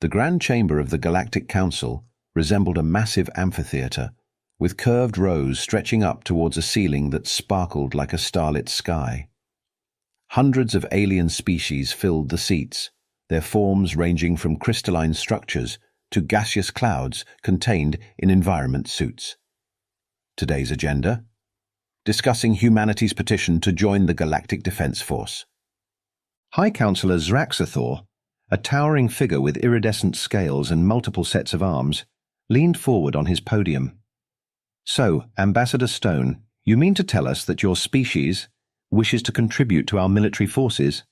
The Grand Chamber of the Galactic Council resembled a massive amphitheater, with curved rows stretching up towards a ceiling that sparkled like a starlit sky. Hundreds of alien species filled the seats, their forms ranging from crystalline structures to gaseous clouds contained in environment suits. Today's agenda: discussing humanity's petition to join the Galactic Defense Force. High Councillor Zraxathor, a towering figure with iridescent scales and multiple sets of arms, leaned forward on his podium. "So, Ambassador Stone, you mean to tell us that your species wishes to contribute to our military forces?"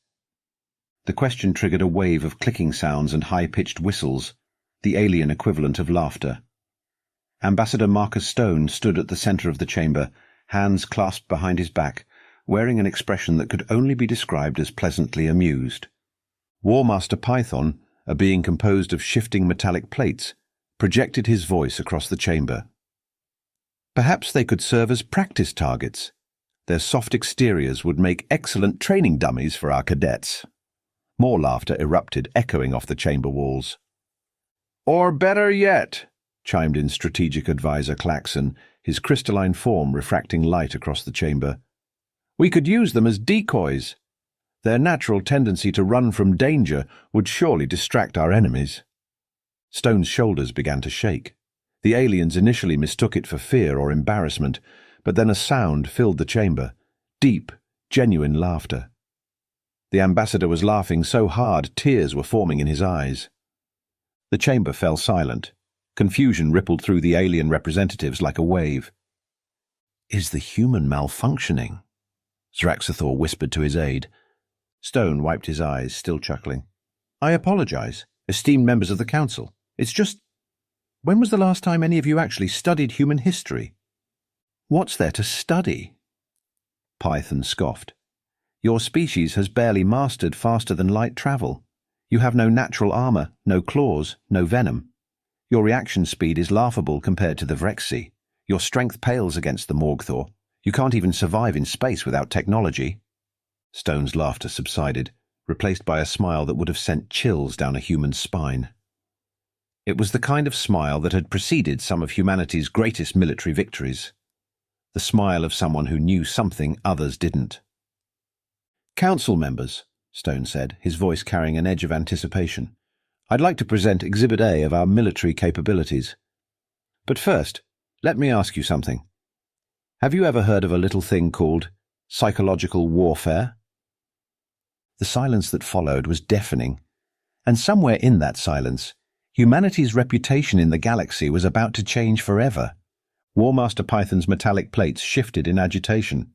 The question triggered a wave of clicking sounds and high-pitched whistles, the alien equivalent of laughter. Ambassador Marcus Stone stood at the center of the chamber, hands clasped behind his back, wearing an expression that could only be described as pleasantly amused. War Master Python, a being composed of shifting metallic plates, projected his voice across the chamber. Perhaps they could serve as practice targets. Their soft exteriors would make excellent training dummies for our cadets. More laughter erupted, echoing off the chamber walls. "Or better yet," chimed in Strategic Advisor Klaxon, his crystalline form refracting light across the chamber, "we could use them as decoys. Their natural tendency to run from danger would surely distract our enemies." Stone's shoulders began to shake. The aliens initially mistook it for fear or embarrassment, but then a sound filled the chamber, deep, genuine laughter. The ambassador was laughing so hard tears were forming in his eyes. The chamber fell silent. Confusion rippled through the alien representatives like a wave. "Is the human malfunctioning?" Zraxathor whispered to his aide. Stone wiped his eyes, still chuckling. "I apologize, esteemed members of the council. It's just, when was the last time any of you actually studied human history? What's there to study?" Python scoffed. "Your species has barely mastered faster-than-light travel. You have no natural armor, no claws, no venom. Your reaction speed is laughable compared to the Vrexi. Your strength pales against the Morgthor. You can't even survive in space without technology." Stone's laughter subsided, replaced by a smile that would have sent chills down a human's spine. It was the kind of smile that had preceded some of humanity's greatest military victories. The smile of someone who knew something others didn't. "Council members," Stone said, his voice carrying an edge of anticipation, "I'd like to present Exhibit A of our military capabilities. But first, let me ask you something. Have you ever heard of a little thing called psychological warfare?" The silence that followed was deafening, and somewhere in that silence, humanity's reputation in the galaxy was about to change forever. War Master Python's metallic plates shifted in agitation.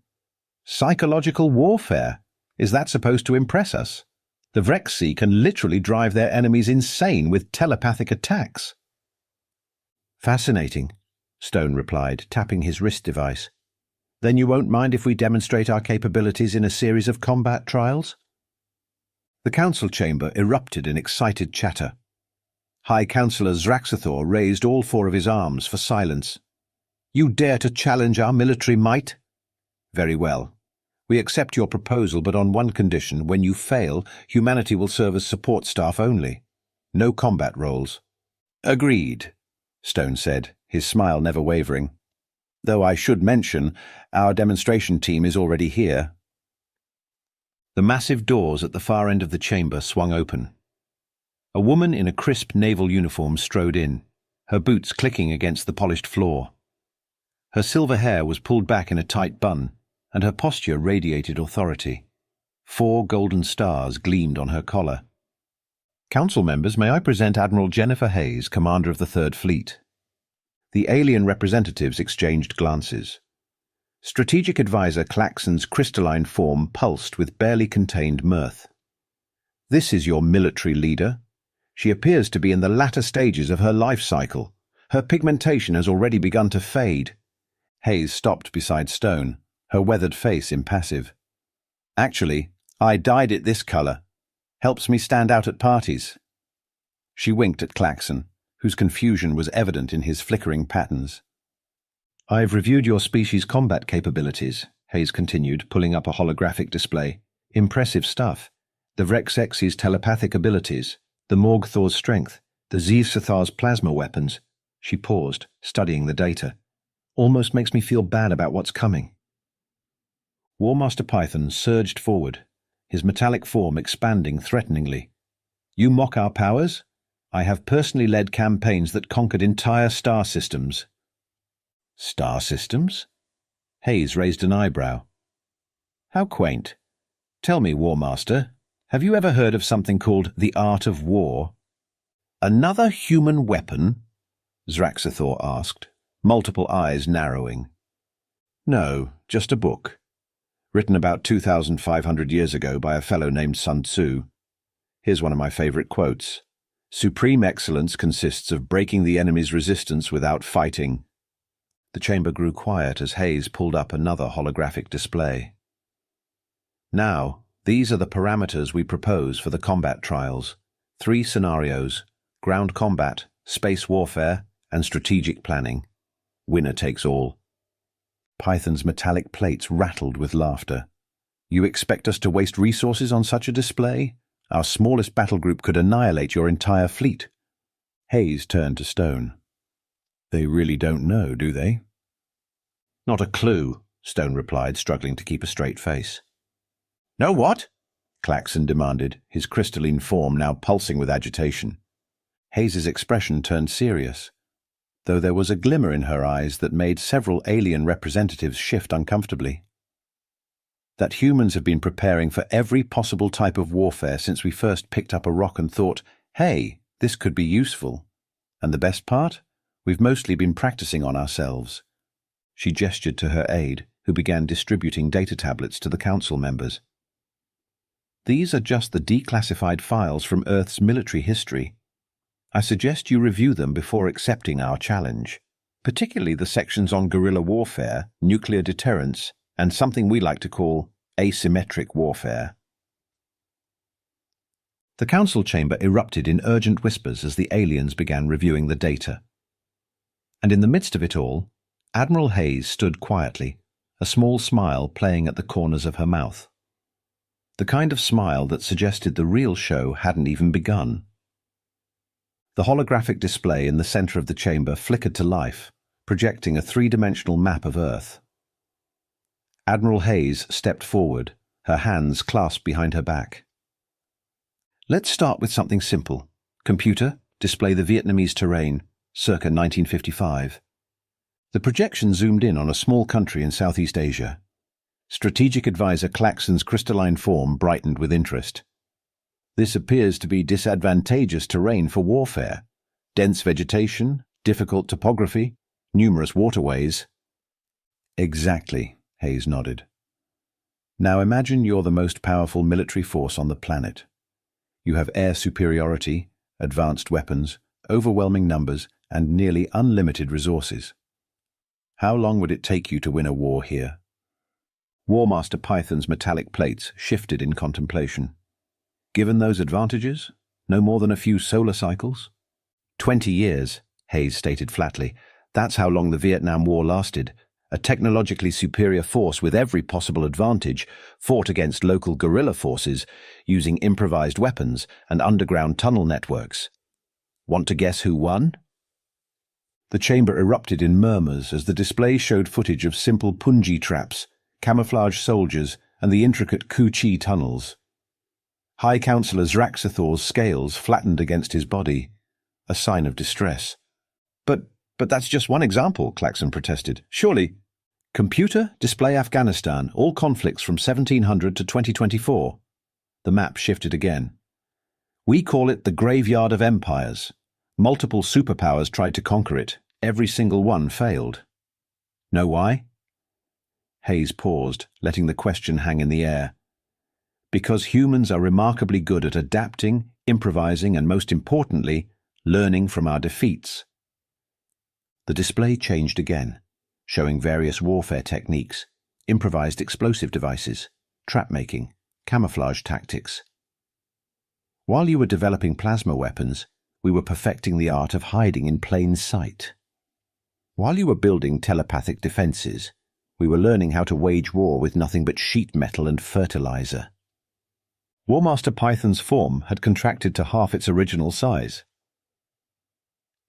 "Psychological warfare? Is that supposed to impress us? The Vrexi can literally drive their enemies insane with telepathic attacks." "Fascinating," Stone replied, tapping his wrist device. "Then you won't mind if we demonstrate our capabilities in a series of combat trials?" The council chamber erupted in excited chatter. High Councillor Zraxathor raised all four of his arms for silence. "You dare to challenge our military might? Very well. We accept your proposal, but on one condition: when you fail, humanity will serve as support staff only. No combat roles." "Agreed," Stone said, his smile never wavering. "Though I should mention, our demonstration team is already here." The massive doors at the far end of the chamber swung open. A woman in a crisp naval uniform strode in, her boots clicking against the polished floor. Her silver hair was pulled back in a tight bun, and her posture radiated authority. 4 golden stars gleamed on her collar. "Council members, may I present Admiral Jennifer Hayes, Commander of the Third Fleet?" The alien representatives exchanged glances. Strategic Advisor Klaxon's crystalline form pulsed with barely contained mirth. "This is your military leader. She appears to be in the latter stages of her life cycle. Her pigmentation has already begun to fade." Hayes stopped beside Stone, her weathered face impassive. "Actually, I dyed it this color. Helps me stand out at parties." She winked at Klaxon, whose confusion was evident in his flickering patterns. "I've reviewed your species' combat capabilities," Hayes continued, pulling up a holographic display. "Impressive stuff. The Vrex's telepathic abilities, the Morgthor's strength, The Xyzathar's plasma weapons. She paused, studying the data. Almost makes me feel bad about what's coming. War Master Python surged forward, his metallic form expanding threateningly. You mock our powers? I have personally led campaigns that conquered entire star systems. Star systems? Hayes raised an eyebrow. How quaint. Tell me, War Master, have you ever heard of something called the art of war? Another human weapon? Xyzathaur asked, multiple eyes narrowing. No, just a book. Written about 2,500 years ago by a fellow named Sun Tzu. Here's one of my favorite quotes. Supreme excellence consists of breaking the enemy's resistance without fighting. The chamber grew quiet as Hayes pulled up another holographic display. Now, these are the parameters we propose for the combat trials. 3 scenarios: ground combat, space warfare, and strategic planning. Winner takes all. Python's metallic plates rattled with laughter. You expect us to waste resources on such a display? Our smallest battle group could annihilate your entire fleet. Hayes turned to Stone. They really don't know, do they? Not a clue, Stone replied, struggling to keep a straight face. Know what? Claxon demanded, his crystalline form now pulsing with agitation. Hayes's expression turned serious, though there was a glimmer in her eyes that made several alien representatives shift uncomfortably. That humans have been preparing for every possible type of warfare since we first picked up a rock and thought, hey, this could be useful. And the best part? We've mostly been practicing on ourselves. She gestured to her aide, who began distributing data tablets to the council members. These are just the declassified files from Earth's military history. I suggest you review them before accepting our challenge, particularly the sections on guerrilla warfare, nuclear deterrence, and something we like to call asymmetric warfare. The council chamber erupted in urgent whispers as the aliens began reviewing the data. And in the midst of it all, Admiral Hayes stood quietly, a small smile playing at the corners of her mouth. The kind of smile that suggested the real show hadn't even begun. The holographic display in the center of the chamber flickered to life, projecting a 3-dimensional map of Earth. Admiral Hayes stepped forward, her hands clasped behind her back. Let's start with something simple. Computer, display the Vietnamese terrain, circa 1955. The projection zoomed in on a small country in Southeast Asia. Strategic Advisor Claxon's crystalline form brightened with interest. This appears to be disadvantageous terrain for warfare. Dense vegetation, difficult topography, numerous waterways. Exactly, Hayes nodded. Now imagine you're the most powerful military force on the planet. You have air superiority, advanced weapons, overwhelming numbers, and nearly unlimited resources. How long would it take you to win a war here? War Master Python's metallic plates shifted in contemplation. Given those advantages, no more than a few solar cycles? 20 years, Hayes stated flatly. That's how long the Vietnam War lasted. A technologically superior force with every possible advantage fought against local guerrilla forces using improvised weapons and underground tunnel networks. Want to guess who won? The chamber erupted in murmurs as the display showed footage of simple punji traps, camouflage soldiers, and the intricate Ku Chi tunnels. High Councillor Xyzathaur's scales flattened against his body, a sign of distress. But that's just one example, Claxon protested. Surely. Computer, display Afghanistan, all conflicts from 1700 to 2024. The map shifted again. We call it the graveyard of empires. Multiple superpowers tried to conquer it. Every single one failed. Know why? Hayes paused, letting the question hang in the air. Because humans are remarkably good at adapting, improvising, and most importantly, learning from our defeats. The display changed again, showing various warfare techniques, improvised explosive devices, trap-making, camouflage tactics. While you were developing plasma weapons, we were perfecting the art of hiding in plain sight. While you were building telepathic defenses, we were learning how to wage war with nothing but sheet metal and fertilizer. War Master Python's form had contracted to half its original size.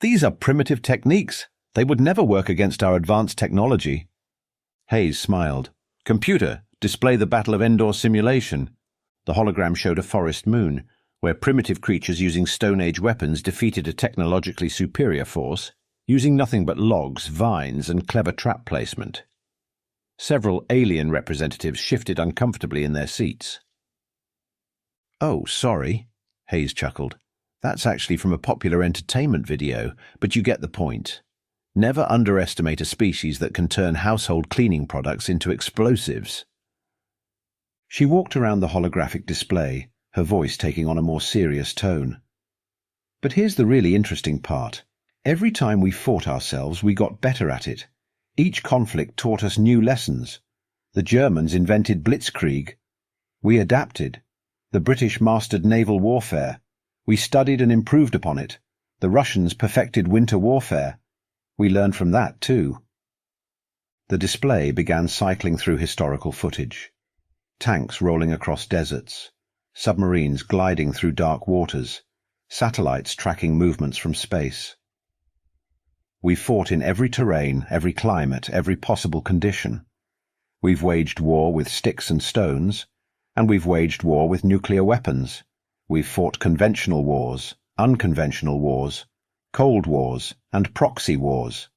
These are primitive techniques. They would never work against our advanced technology. Hayes smiled. Computer, display the Battle of Endor simulation. The hologram showed a forest moon, where primitive creatures using Stone Age weapons defeated a technologically superior force, using nothing but logs, vines, and clever trap placement. Several alien representatives shifted uncomfortably in their seats. Oh, sorry, Hayes chuckled. That's actually from a popular entertainment video, but you get the point. Never underestimate a species that can turn household cleaning products into explosives. She walked around the holographic display, her voice taking on a more serious tone. But here's the really interesting part. Every time we fought ourselves, we got better at it. Each conflict taught us new lessons. The Germans invented blitzkrieg. We adapted. The British mastered naval warfare. We studied and improved upon it. The Russians perfected winter warfare. We learned from that, too. The display began cycling through historical footage. Tanks rolling across deserts, submarines gliding through dark waters, satellites tracking movements from space. We fought in every terrain, every climate, every possible condition. We've waged war with sticks and stones, and we've waged war with nuclear weapons. We've fought conventional wars, unconventional wars, Cold Wars, and proxy wars.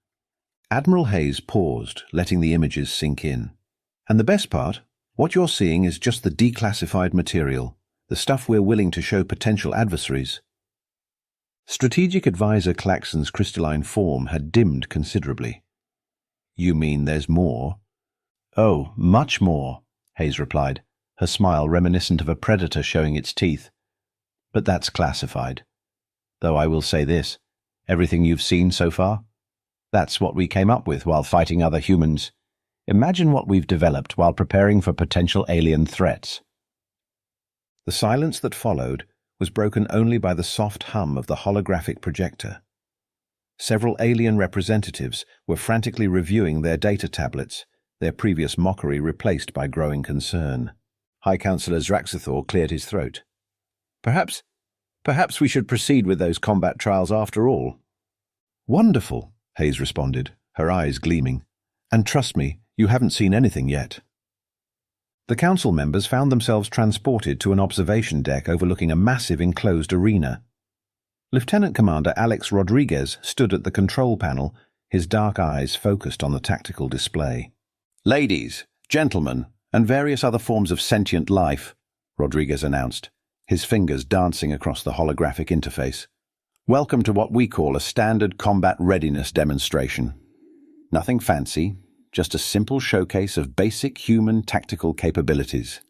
Admiral Hayes paused, letting the images sink in. And the best part? What you're seeing is just the declassified material, the stuff we're willing to show potential adversaries. Strategic Advisor Claxon's crystalline form had dimmed considerably. You mean there's more? Oh, much more, Hayes replied, her smile reminiscent of a predator showing its teeth. But that's classified. Though I will say this, everything you've seen so far? That's what we came up with while fighting other humans. Imagine what we've developed while preparing for potential alien threats. The silence that followed was broken only by the soft hum of the holographic projector. Several alien representatives were frantically reviewing their data tablets, their previous mockery replaced by growing concern. High Counselor Zraxithor cleared his throat. Perhaps we should proceed with those combat trials after all. Wonderful, Hayes responded, her eyes gleaming. And trust me, you haven't seen anything yet. The council members found themselves transported to an observation deck overlooking a massive enclosed arena. Lieutenant Commander Alex Rodriguez stood at the control panel, his dark eyes focused on the tactical display. Ladies, gentlemen, and various other forms of sentient life, Rodriguez announced, his fingers dancing across the holographic interface. Welcome to what we call a standard combat readiness demonstration. Nothing fancy, just a simple showcase of basic human tactical capabilities.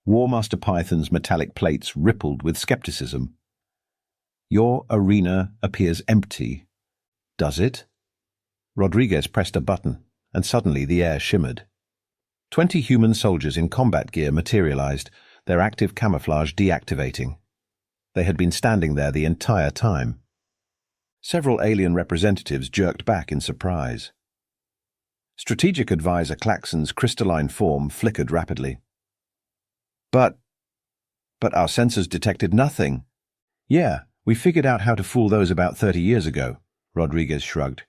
War Master Python's metallic plates rippled with skepticism. Your arena appears empty. Does it? Rodriguez pressed a button, and suddenly the air shimmered. 20 human soldiers in combat gear materialized, their active camouflage deactivating. They had been standing there the entire time. Several alien representatives jerked back in surprise. Strategic Advisor Claxon's crystalline form flickered rapidly. But our sensors detected nothing. Yeah, we figured out how to fool those about 30 years ago, Rodriguez shrugged.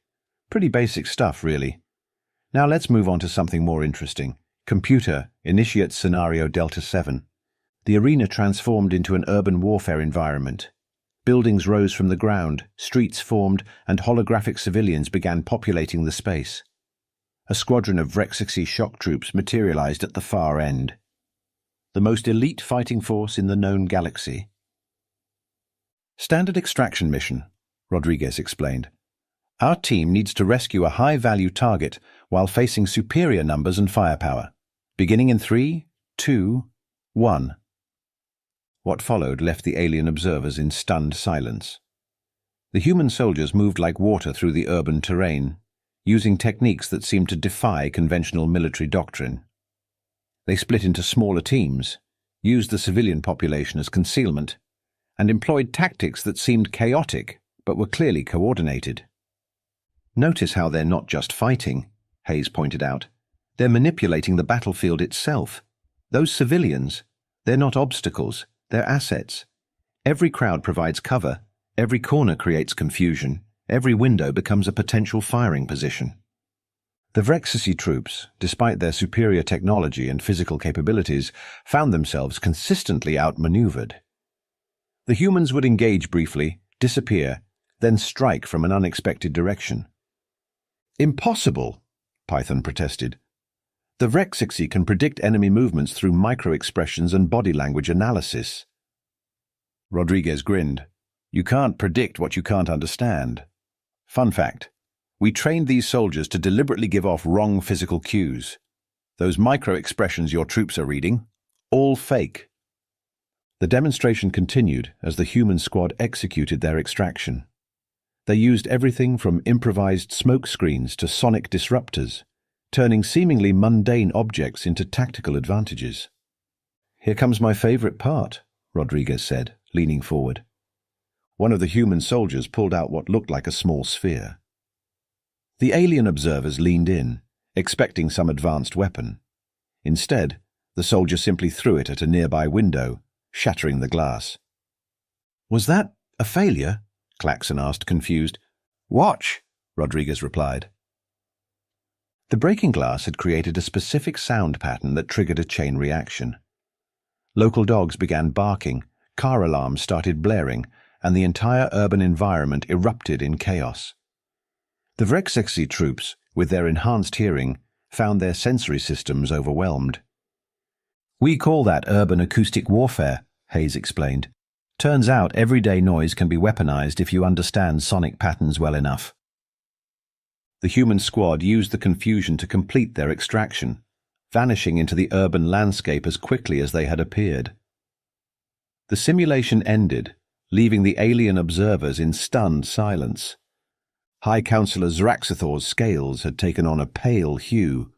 Pretty basic stuff, really. Now let's move on to something more interesting. Computer, initiate scenario Delta 7. The arena transformed into an urban warfare environment. Buildings rose from the ground, streets formed, and holographic civilians began populating the space. A squadron of Vrexixi shock troops materialized at the far end. The most elite fighting force in the known galaxy. Standard extraction mission, Rodriguez explained. Our team needs to rescue a high-value target while facing superior numbers and firepower. Beginning in 3, 2, 1. What followed left the alien observers in stunned silence. The human soldiers moved like water through the urban terrain, using techniques that seemed to defy conventional military doctrine. They split into smaller teams, used the civilian population as concealment, and employed tactics that seemed chaotic but were clearly coordinated. Notice how they're not just fighting, Hayes pointed out. They're manipulating the battlefield itself. Those civilians, they're not obstacles, they're assets. Every crowd provides cover, every corner creates confusion, every window becomes a potential firing position. The Vrexisi troops, despite their superior technology and physical capabilities, found themselves consistently outmaneuvered. The humans would engage briefly, disappear, then strike from an unexpected direction. "Impossible," Python protested. "The Vrexisi can predict enemy movements through micro-expressions and body language analysis." Rodriguez grinned. "You can't predict what you can't understand. Fun fact. We trained these soldiers to deliberately give off wrong physical cues. Those micro-expressions your troops are reading, all fake." The demonstration continued as the human squad executed their extraction. They used everything from improvised smoke screens to sonic disruptors, turning seemingly mundane objects into tactical advantages. "Here comes my favorite part," Rodriguez said, leaning forward. One of the human soldiers pulled out what looked like a small sphere. The alien observers leaned in, expecting some advanced weapon. Instead, the soldier simply threw it at a nearby window, shattering the glass. "Was that a failure?" Claxon asked, confused. "Watch," Rodriguez replied. The breaking glass had created a specific sound pattern that triggered a chain reaction. Local dogs began barking, car alarms started blaring, and the entire urban environment erupted in chaos. The Vrexisi troops, with their enhanced hearing, found their sensory systems overwhelmed. "We call that urban acoustic warfare," Hayes explained. "Turns out everyday noise can be weaponized if you understand sonic patterns well enough." The human squad used the confusion to complete their extraction, vanishing into the urban landscape as quickly as they had appeared. The simulation ended, leaving the alien observers in stunned silence. High Councillor Zraxathor's scales had taken on a pale hue.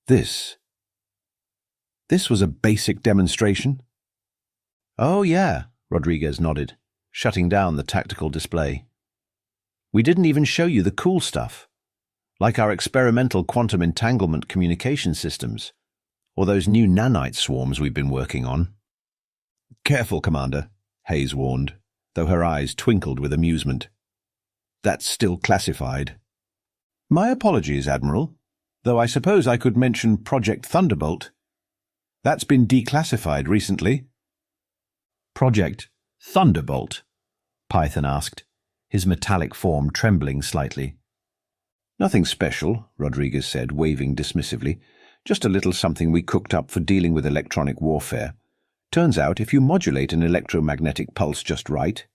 This was a basic demonstration? "Oh yeah," Rodriguez nodded, shutting down the tactical display. "We didn't even show you the cool stuff, like our experimental quantum entanglement communication systems, or those new nanite swarms we've been working on." "Careful, Commander," Hayes warned, though her eyes twinkled with amusement. "That's still classified." "My apologies, Admiral, though I suppose I could mention Project Thunderbolt. That's been declassified recently." "Project Thunderbolt?" Python asked, his metallic form trembling slightly. "Nothing special," Rodriguez said, waving dismissively. "Just a little something we cooked up for dealing with electronic warfare. Turns out if you modulate an electromagnetic pulse just right,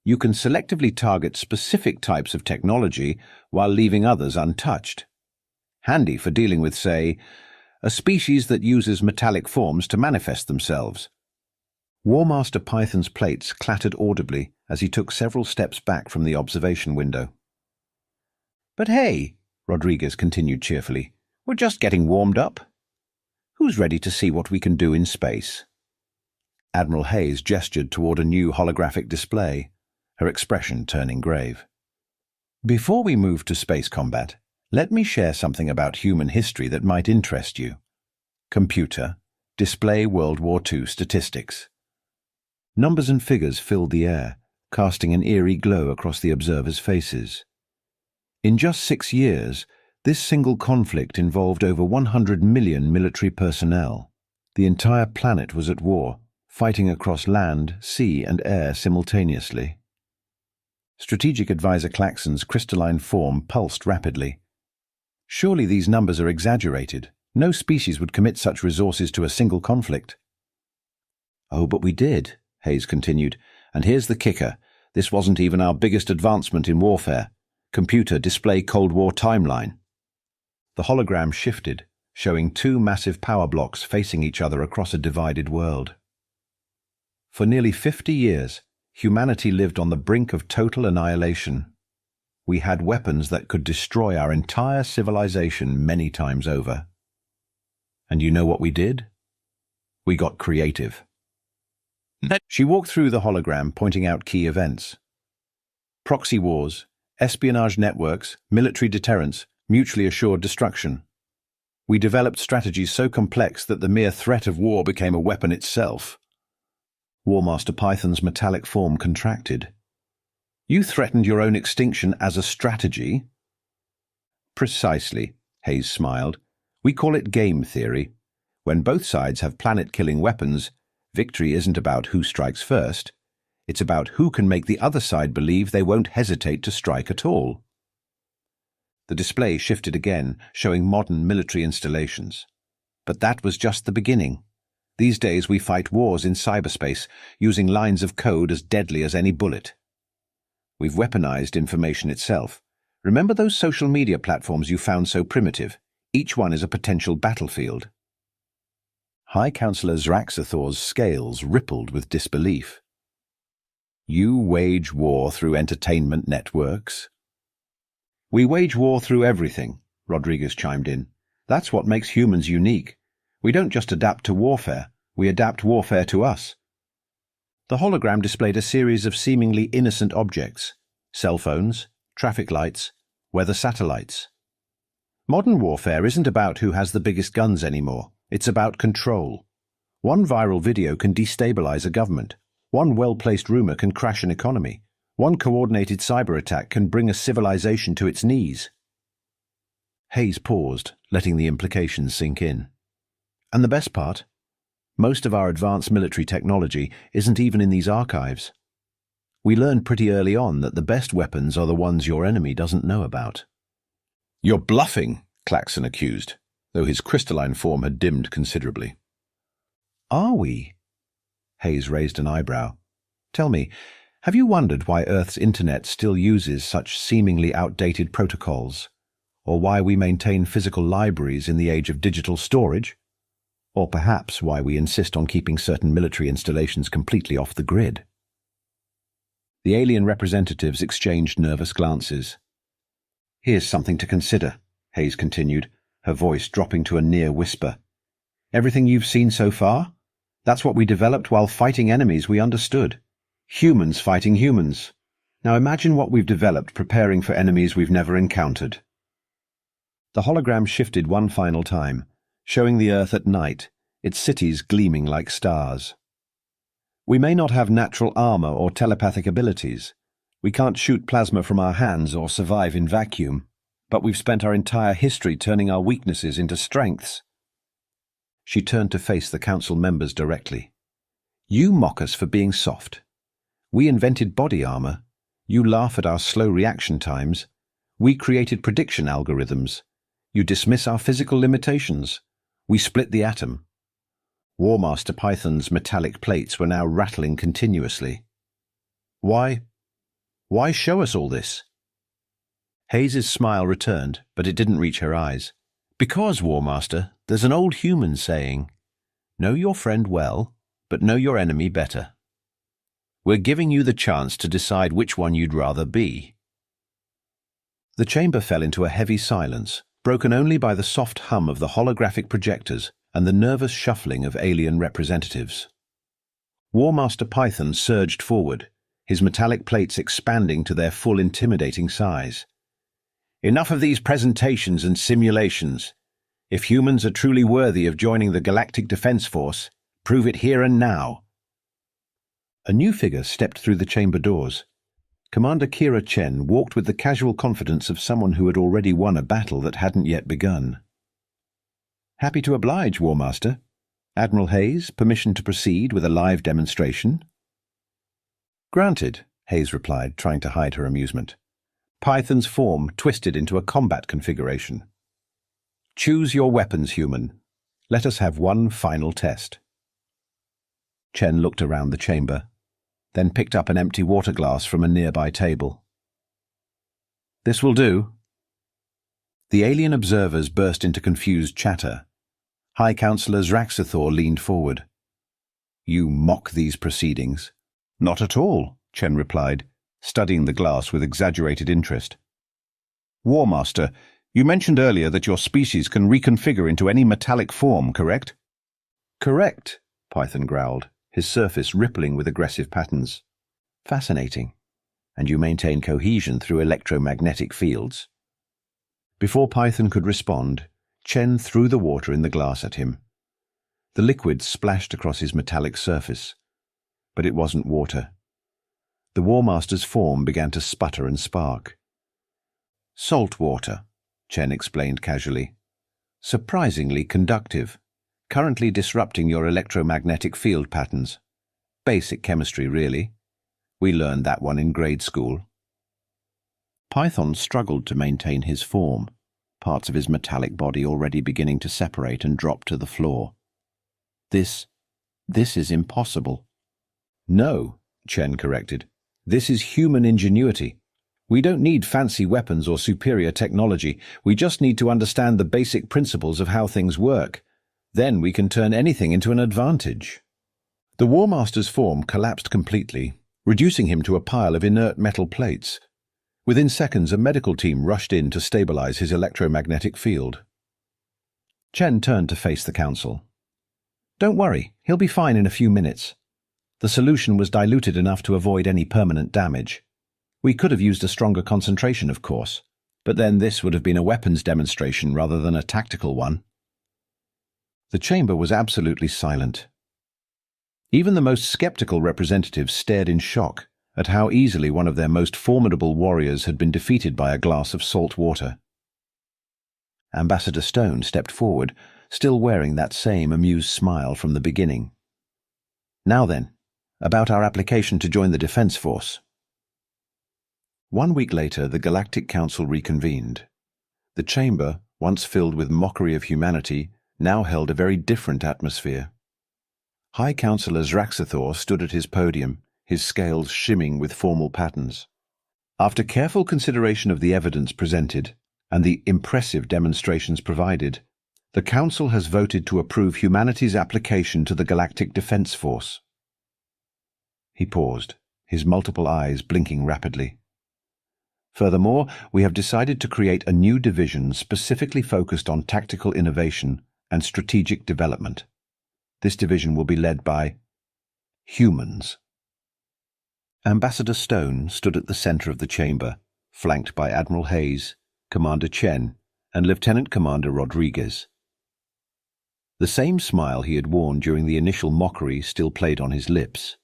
you can selectively target specific types of technology while leaving others untouched. Handy for dealing with, say, a species that uses metallic forms to manifest themselves." War Master Python's plates clattered audibly as he took several steps back from the observation window. "But hey," Rodriguez continued cheerfully, "we're just getting warmed up. Who's ready to see what we can do in space?" Admiral Hayes gestured toward a new holographic display, her expression turning grave. "Before we move to space combat, let me share something about human history that might interest you. Computer, display World War II statistics." Numbers and figures filled the air, casting an eerie glow across the observers' faces. In just 6 years, this single conflict involved over 100 million military personnel. The entire planet was at war, fighting across land, sea, and air simultaneously. Strategic Advisor Claxon's crystalline form pulsed rapidly. "Surely these numbers are exaggerated. No species would commit such resources to a single conflict." "Oh, but we did," Hayes continued. "And here's the kicker. This wasn't even our biggest advancement in warfare. Computer, display Cold War timeline." The hologram shifted, showing 2 massive power blocks facing each other across a divided world. For nearly 50 years, humanity lived on the brink of total annihilation. We had weapons that could destroy our entire civilization many times over. And you know what we did? We got creative. She walked through the hologram, pointing out key events. Proxy wars, espionage networks, military deterrence, mutually assured destruction. We developed strategies so complex that the mere threat of war became a weapon itself. War Master Python's metallic form contracted. You threatened your own extinction as a strategy? Precisely, Hayes smiled. We call it game theory. When both sides have planet-killing weapons, victory isn't about who strikes first. It's about who can make the other side believe they won't hesitate to strike at all. The display shifted again, showing modern military installations. But that was just the beginning. These days we fight wars in cyberspace, using lines of code as deadly as any bullet. We've weaponized information itself. Remember those social media platforms you found so primitive? Each one is a potential battlefield. High Councillor Zraxathor's scales rippled with disbelief. You wage war through entertainment networks? We wage war through everything, Rodriguez chimed in. That's what makes humans unique. We don't just adapt to warfare, we adapt warfare to us. The hologram displayed a series of seemingly innocent objects: cell phones, traffic lights, weather satellites. Modern warfare isn't about who has the biggest guns anymore. It's about control. One viral video can destabilize a government. One well-placed rumor can crash an economy. One coordinated cyber attack can bring a civilization to its knees. Hayes paused, letting the implications sink in. And the best part? Most of our advanced military technology isn't even in these archives. We learned pretty early on that the best weapons are the ones your enemy doesn't know about. You're bluffing, Claxon accused, though his crystalline form had dimmed considerably. Are we? Hayes raised an eyebrow. Tell me, have you wondered why Earth's internet still uses such seemingly outdated protocols? Or why we maintain physical libraries in the age of digital storage? Or perhaps why we insist on keeping certain military installations completely off the grid? The alien representatives exchanged nervous glances. Here's something to consider, Hayes continued, her voice dropping to a near whisper. Everything you've seen so far? That's what we developed while fighting enemies we understood. Humans fighting humans. Now imagine what we've developed preparing for enemies we've never encountered. The hologram shifted one final time, showing the Earth at night, its cities gleaming like stars. We may not have natural armor or telepathic abilities. We can't shoot plasma from our hands or survive in vacuum, but we've spent our entire history turning our weaknesses into strengths. She turned to face the council members directly. You mock us for being soft. We invented body armor. You laugh at our slow reaction times. We created prediction algorithms. You dismiss our physical limitations. We split the atom. War Master Python's metallic plates were now rattling continuously. Why show us all this? Hayes's smile returned, but it didn't reach her eyes. Because, War Master, there's an old human saying, know your friend well, but know your enemy better. We're giving you the chance to decide which one you'd rather be. The chamber fell into a heavy silence, broken only by the soft hum of the holographic projectors and the nervous shuffling of alien representatives. War Master Python surged forward, his metallic plates expanding to their full intimidating size. Enough of these presentations and simulations. If humans are truly worthy of joining the Galactic Defense Force, prove it here and now. A new figure stepped through the chamber doors. Commander Kira Chen walked with the casual confidence of someone who had already won a battle that hadn't yet begun. Happy to oblige, War Master. Admiral Hayes, permission to proceed with a live demonstration? Granted, Hayes replied, trying to hide her amusement. Python's form twisted into a combat configuration. Choose your weapons, human. Let us have one final test. Chen looked around the chamber, then picked up an empty water glass from a nearby table. This will do. The alien observers burst into confused chatter. High Councillor Zraxathor leaned forward. You mock these proceedings? Not at all, Chen replied, studying the glass with exaggerated interest. War Master, you mentioned earlier that your species can reconfigure into any metallic form, correct? Correct, Python growled, his surface rippling with aggressive patterns. Fascinating. And you maintain cohesion through electromagnetic fields? Before Python could respond, Chen threw the water in the glass at him. The liquid splashed across his metallic surface, but it wasn't water. The War Master's form began to sputter and spark. "Salt water," Chen explained casually. "Surprisingly conductive, currently disrupting your electromagnetic field patterns. Basic chemistry, really. We learned that one in grade school." Python struggled to maintain his form, parts of his metallic body already beginning to separate and drop to the floor. This is impossible." "No," Chen corrected. "This is human ingenuity. We don't need fancy weapons or superior technology. We just need to understand the basic principles of how things work. Then we can turn anything into an advantage." The War Master's form collapsed completely, reducing him to a pile of inert metal plates. Within seconds, a medical team rushed in to stabilize his electromagnetic field. Chen turned to face the council. "Don't worry, he'll be fine in a few minutes. The solution was diluted enough to avoid any permanent damage. We could have used a stronger concentration, of course, but then this would have been a weapons demonstration rather than a tactical one." The chamber was absolutely silent. Even the most skeptical representatives stared in shock at how easily one of their most formidable warriors had been defeated by a glass of salt water. Ambassador Stone stepped forward, still wearing that same amused smile from the beginning. "Now then, about our application to join the Defense Force." 1 week later, the Galactic Council reconvened. The chamber, once filled with mockery of humanity, now held a very different atmosphere. High Councillor Zraxathor stood at his podium, his scales shimming with formal patterns. After careful consideration of the evidence presented and the impressive demonstrations provided, the Council has voted to approve humanity's application to the Galactic Defense Force. He paused, his multiple eyes blinking rapidly. "Furthermore, we have decided to create a new division specifically focused on tactical innovation and strategic development. This division will be led by humans." Ambassador Stone stood at the center of the chamber, flanked by Admiral Hayes, Commander Chen, and Lieutenant Commander Rodriguez. The same smile he had worn during the initial mockery still played on his lips.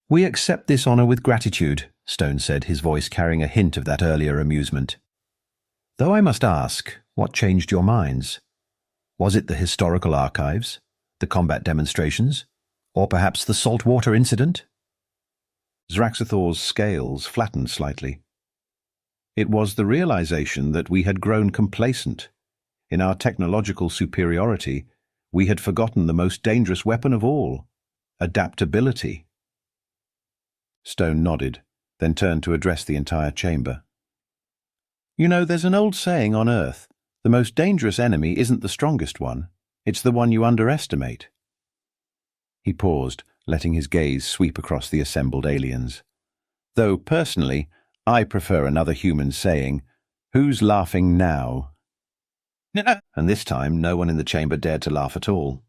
"We accept this honor with gratitude," Stone said, his voice carrying a hint of that earlier amusement. "Though I must ask, what changed your minds? Was it the historical archives, the combat demonstrations, or perhaps the saltwater incident?" Zraxathor's scales flattened slightly. "It was the realization that we had grown complacent. In our technological superiority, we had forgotten the most dangerous weapon of all, adaptability." Stone nodded, then turned to address the entire chamber. "You know, there's an old saying on Earth, the most dangerous enemy isn't the strongest one, it's the one you underestimate." He paused, letting his gaze sweep across the assembled aliens. "Though, personally, I prefer another human saying, 'Who's laughing now?'" And this time, no one in the chamber dared to laugh at all.